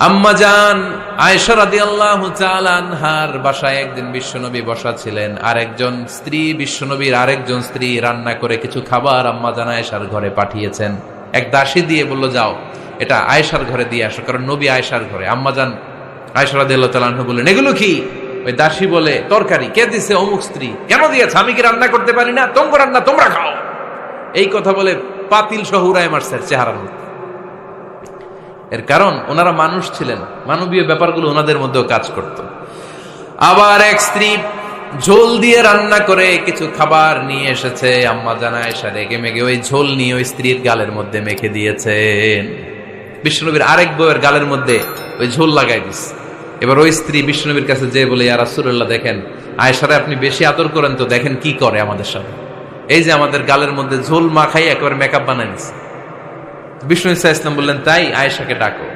আম্মা জান আয়েশা রাদিয়াল্লাহু তাআলা আনহার বাসায় একদিন বিশ্বনবী বসা ছিলেন, আরেকজন স্ত্রী বিশ্বনবীর আরেকজন স্ত্রী রান্না করে কিছু খাবার আম্মা জান আয়েশার ঘরে পাঠিয়েছেন। এক দাসী দিয়ে বলল, যাও এটা আয়েশার ঘরে দিয়ে আসো, কারণ নবী আয়েশার ঘরে। আম্মা জান আয়েশা রাদিয়াল্লাহু তাআলা আনহা বললেন, এগুলো কি? ওই দাসী বলে, তরকারি। কে দিছে? অমুক স্ত্রী। কেন দিয়েছে? আমি কি রান্না করতে পারি না? তোমরা রান্না তোমরা খাও। এই কথা বলে পাতিল সহ উড়ায় মারছে চেহারার মধ্যে। এর কারণ ওনারা মানুষ ছিলেন, মানবীয় ব্যাপারগুলো ওনাদের মধ্যেও কাজ করত। আবার এক স্ত্রী ঝোল দিয়ে রান্না করে কিছু খাবার নিয়ে এসেছে, আম্মা জান আয়েশা রেগে মেগে ওই ঝোল নিয়ে ওই স্ত্রীর গালের মধ্যে মেখে দিয়েছেন। বিশ্বনবীর আরেক বউয়ের গালের মধ্যে ওই ঝোল লাগাই দিস। এবার ওই স্ত্রী বিশ্বনবীর কাছে যেয়ে বলে, ইয়া রাসূলুল্লাহ, দেখেন আয়েশারে আপনি বেশি আদর করেন তো, দেখেন কি করে আমাদের সাথে। এই যে আমাদের গালের মধ্যে ঝোল মাখাই একেবারে মেকআপ বানাই দিচ্ছে। বিষ্ণু ইসা ইসলাম বললেন, তাই? আয়েশাকে ডাকো।